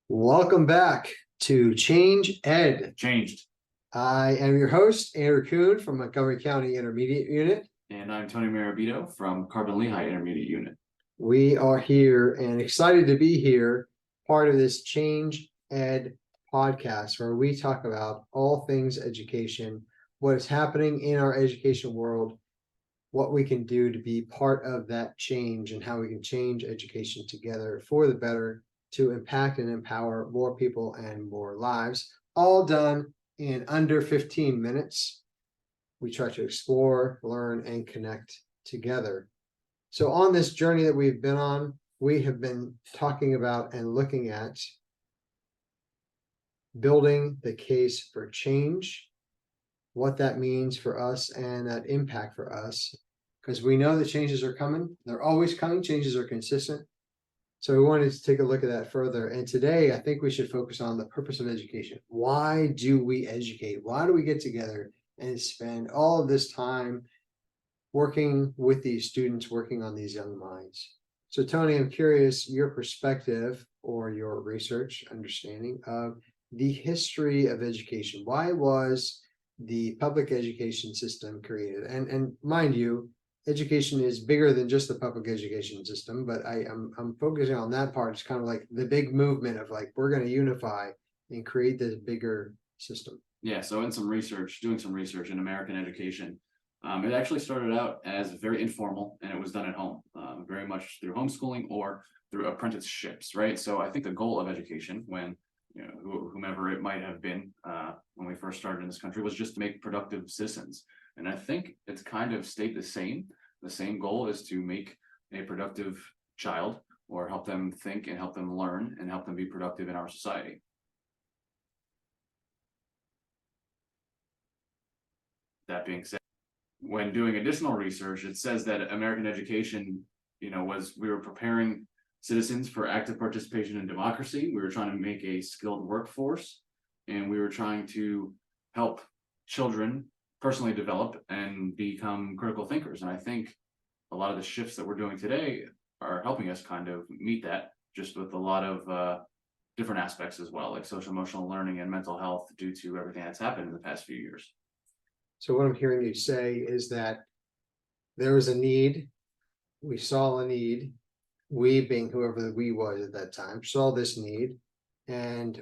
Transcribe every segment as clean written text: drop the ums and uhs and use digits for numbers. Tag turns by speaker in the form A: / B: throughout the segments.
A: Welcome back to Change Ed.
B: Changed.
A: I am your host, Andrew Kuhn from Montgomery County Intermediate Unit.
B: And I'm Tony Marabito from Carbon Lehigh Intermediate Unit.
A: We are here and excited to be here, part of this Change Ed podcast, where we talk about all things education, what is happening in our education world, what we can do to be part of that change, and how we can change education together for the better to impact and empower more people and more lives, all done in under 15 minutes. We try to explore, learn, and connect together. So on this journey that we've been on, we have been talking about and looking at building the case for change, what that means for us and that impact for us, because we know the changes are coming. They're always coming. Changes are consistent. So we wanted to take a look at that further. And today, I think we should focus on the purpose of education. Why do we educate? Why do we get together and spend all of this time working with these students, working on these young minds? So Tony, I'm curious your perspective or your research understanding of the history of education. Why was the public education system created? And mind you, education is bigger than just the public education system, but I'm focusing on that part. It's kind of like the big movement of like, we're going to unify and create this bigger system.
B: Yeah, so doing some research in American education, it actually started out as very informal, and it was done at home, very much through homeschooling or through apprenticeships, right? So I think the goal of education, when whomever it might have been when we first started in this country, was just to make productive citizens. And I think it's kind of stayed the same. The same goal is to make a productive child, or help them think and help them learn and help them be productive in our society. That being said, when doing additional research, it says that American education, we were preparing citizens for active participation in democracy. We were trying to make a skilled workforce, and we were trying to help children personally develop and become critical thinkers. And I think a lot of the shifts that we're doing today are helping us kind of meet that, just with a lot of different aspects as well, like social emotional learning and mental health, due to everything that's happened in the past few years.
A: So what I'm hearing you say is that there was a need. We saw a need. We, being whoever the we was at that time, saw this need, and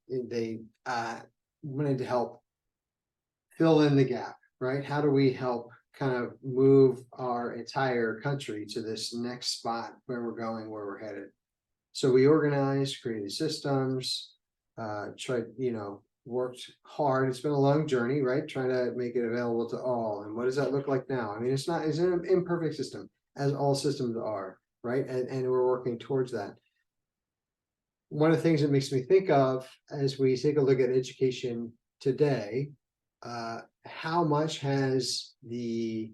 A: they wanted to help fill in the gap, right? How do we help kind of move our entire country to this next spot where we're going, where we're headed? So we organized, created systems, worked hard. It's been a long journey, right? Trying to make it available to all. And what does that look like now? I mean, it's an imperfect system, as all systems are, right? And we're working towards that. One of the things that makes me think of, as we take a look at education today, how much has the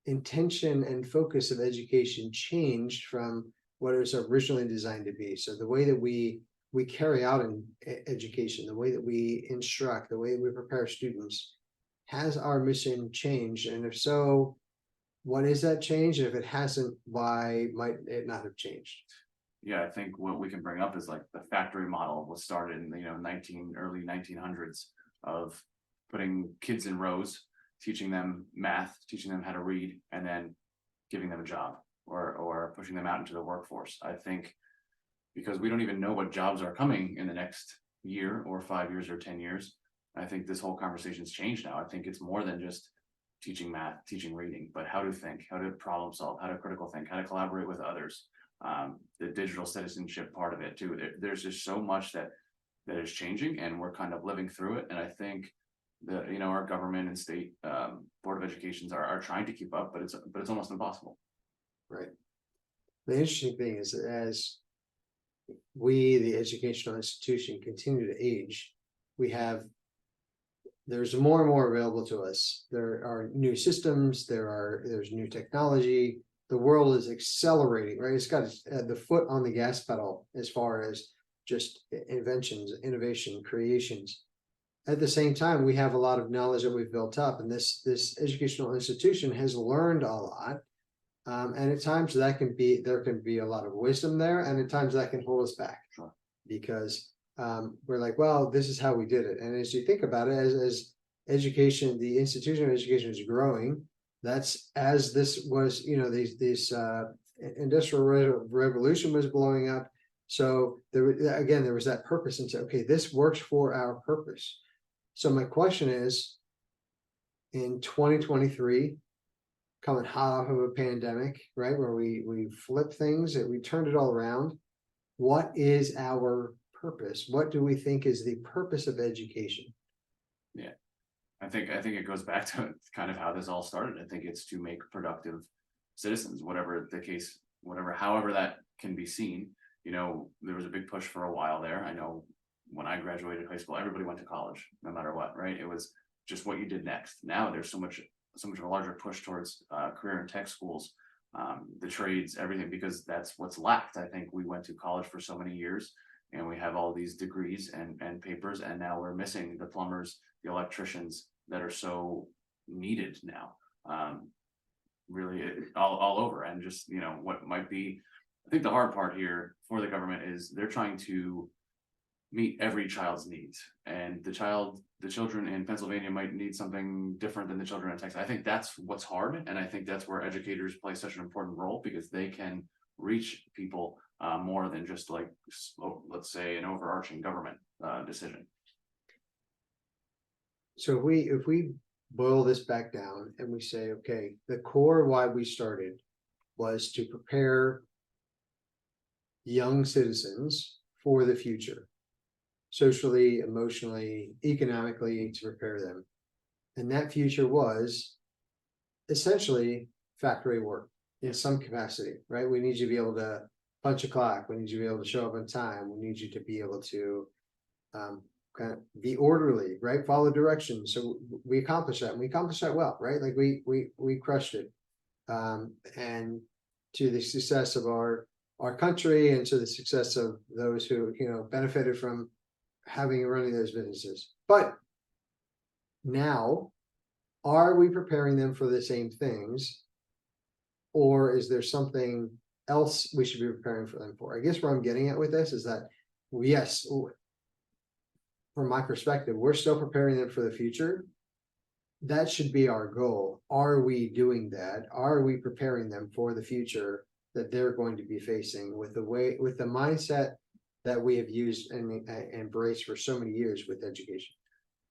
A: intention and focus of education changed from what it was originally designed to be? So the way that we carry out in education, the way that we instruct, the way that we prepare students, has our mission changed? And if so, what is that change? And if it hasn't, why might it not have changed?
B: Yeah, I think what we can bring up is like the factory model was started in the early 1900s, of putting kids in rows, teaching them math, teaching them how to read, and then giving them a job, or pushing them out into the workforce. I think because we don't even know what jobs are coming in the next year or 5 years or 10 years, I think this whole conversation's changed now. I think it's more than just teaching math, teaching reading, but how to think, how to problem solve, how to critical think, how to collaborate with others. The digital citizenship part of it too. There's just so much that is changing, and we're kind of living through it. And I think that our government and state board of educations are trying to keep up, but it's almost impossible.
A: Right. The interesting thing is that as we, the educational institution, continue to age, there's more and more available to us. There are new systems, there's new technology. The world is accelerating, right? It's got the foot on the gas pedal as far as just inventions, innovation, creations. At the same time, we have a lot of knowledge that we've built up, and this educational institution has learned a lot. And at times there can be a lot of wisdom there, and at times that can hold us back.
B: Sure.
A: because we're like, well, this is how we did it. And as you think about it, as education, the institution of education is growing, that's as this was, these industrial revolution was blowing up. So again, there was that purpose, and said, okay, this works for our purpose. So my question is, in 2023, coming hot off of a pandemic, right, where we flipped things and we turned it all around, what is our purpose? What do we think is the purpose of education?
B: I think it goes back to kind of how this all started. I think it's to make productive citizens, whatever the case, however that can be seen. There was a big push for a while there. I know when I graduated high school, everybody went to college, no matter what, right? It was just what you did next. Now there's so much of a larger push towards career and tech schools, the trades, everything, because that's what's lacked. I think we went to college for so many years and we have all these degrees and papers, and now we're missing the plumbers, the electricians that are so needed now, really all over. And just, what might be, I think the hard part here for the government is they're trying to meet every child's needs, and the children in Pennsylvania might need something different than the children in Texas. I think that's what's hard, and I think that's where educators play such an important role, because they can reach people more than just like, let's say, an overarching government decision.
A: So if we boil this back down and we say, okay, the core of why we started was to prepare young citizens for the future, socially, emotionally, economically, to prepare them. And that future was essentially factory work in some capacity, right? We need you to be able to punch a clock. We need you to be able to show up on time. We need you to be able to kind of be orderly, right? Follow directions. So we accomplished that, and we accomplished that well, right? Like we crushed it. And to the success of our country, and to the success of those who, benefited from having and running those businesses. But now, are we preparing them for the same things, or is there something else we should be preparing for them for? I guess where I'm getting at with this is that, yes, from my perspective, we're still preparing them for the future. That should be our goal. Are we doing that? Are we preparing them for the future that they're going to be facing with the mindset that we have used and embraced for so many years with education?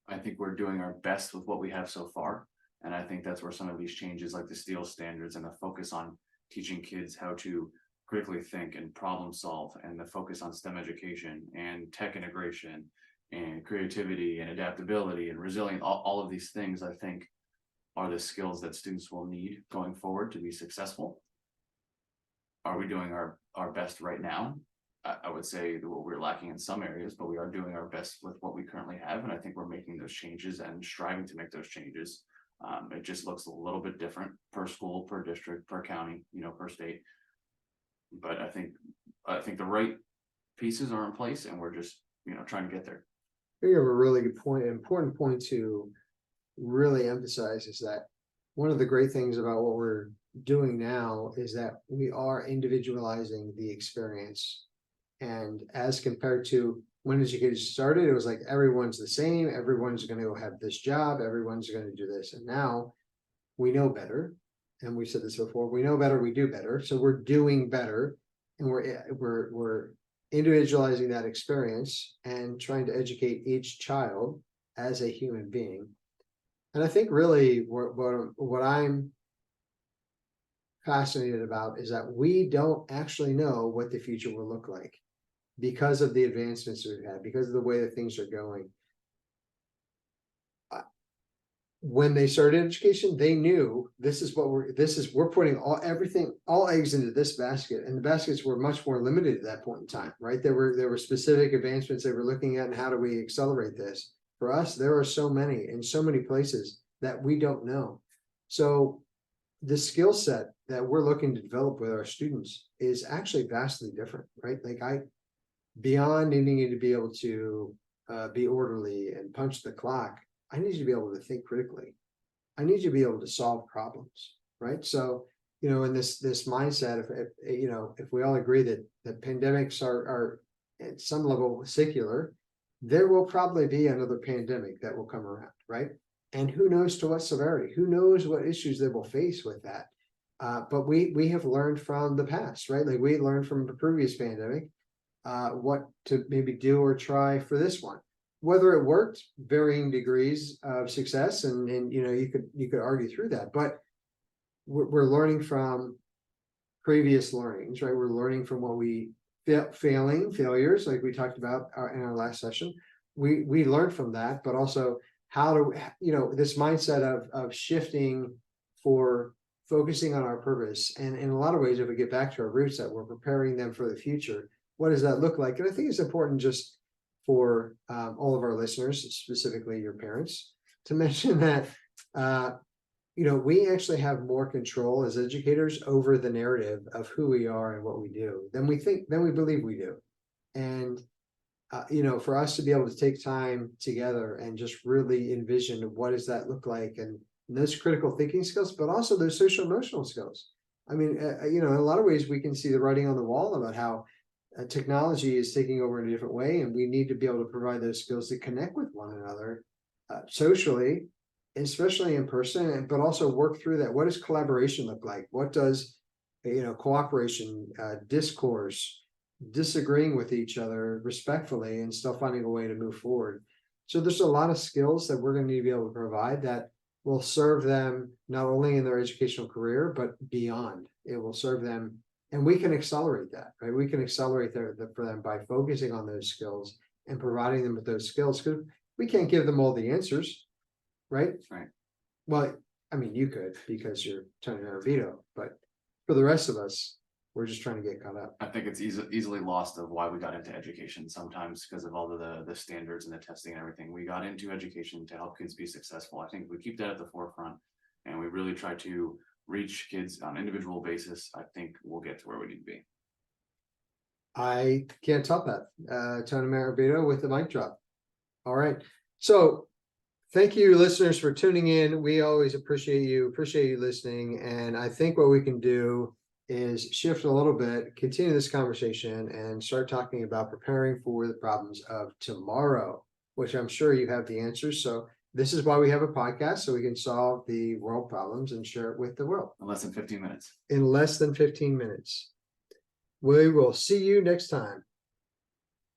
B: I think we're doing our best with what we have so far. And I think that's where some of these changes, like the Steele standards and the focus on teaching kids how to critically think and problem solve, and the focus on STEM education and tech integration and creativity and adaptability and resilience, all of these things, I think, are the skills that students will need going forward to be successful. Are we doing our best right now? I would say that we're lacking in some areas, but we are doing our best with what we currently have. And I think we're making those changes and striving to make those changes. It just looks a little bit different per school, per district, per county, per state. But I think the right pieces are in place, and we're just, trying to get there.
A: You have a really good point, an important point to really emphasize, is that one of the great things about what we're doing now is that we are individualizing the experience. And as compared to when education started, it was like everyone's the same, everyone's going to have this job, everyone's going to do this. And now we know better, and we said this before, we know better, we do better. So we're doing better, and we're individualizing that experience and trying to educate each child as a human being. And I think really what I'm fascinated about is that we don't actually know what the future will look like, because of the advancements we've had, because of the way that things are going. When they started education, they knew we're putting all eggs into this basket, and the baskets were much more limited at that point in time, right? There were specific advancements they were looking at, and how do we accelerate this? For us, there are so many in so many places that we don't know. So the skill set that we're looking to develop with our students is actually vastly different, right? Like beyond needing you to be able to be orderly and punch the clock, I need you to be able to think critically. I need you to be able to solve problems, right? So, in this mindset, if we all agree that pandemics are at some level secular, there will probably be another pandemic that will come around, right? And who knows to what severity, who knows what issues they will face with that. But we have learned from the past, right? Like we learned from the previous pandemic, what to maybe do or try for this one. Whether it worked, varying degrees of success, and you could argue through that, but we're learning from previous learnings, right? We're learning from what we failures, like we talked about in our last session. We learned from that, but also how to, this mindset of shifting for focusing on our purpose. And in a lot of ways, if we get back to our roots, that we're preparing them for the future, what does that look like? And I think it's important just for all of our listeners, specifically your parents, to mention that we actually have more control as educators over the narrative of who we are and what we do than we believe we do. And for us to be able to take time together and just really envision what does that look like, and those critical thinking skills, but also those social emotional skills. I mean, in a lot of ways we can see the writing on the wall about how technology is taking over in a different way, and we need to be able to provide those skills to connect with one another socially, especially in person, but also work through that. What does collaboration look like? What does cooperation, discourse, disagreeing with each other respectfully and still finding a way to move forward? So there's a lot of skills that we're going to need to be able to provide that will serve them not only in their educational career, but beyond. It will serve them, and we can accelerate that, right? We can accelerate for them by focusing on those skills and providing them with those skills, because we can't give them all the answers, right?
B: Right.
A: Well, I mean, you could, because you're Tony Maravito, but for the rest of us, we're just trying to get caught up.
B: I think it's easily lost of why we got into education sometimes, because of all the standards and the testing and everything. We got into education to help kids be successful. I think if we keep that at the forefront and we really try to reach kids on an individual basis, I think we'll get to where we need to be.
A: I can't top that. Tony Maravito with the mic drop. All right. So thank you, listeners, for tuning in. We always appreciate you listening. And I think what we can do is shift a little bit, continue this conversation, and start talking about preparing for the problems of tomorrow, which I'm sure you have the answers. So this is why we have a podcast, so we can solve the world problems and share it with the world.
B: In less than 15 minutes.
A: In less than 15 minutes. We will see you next time.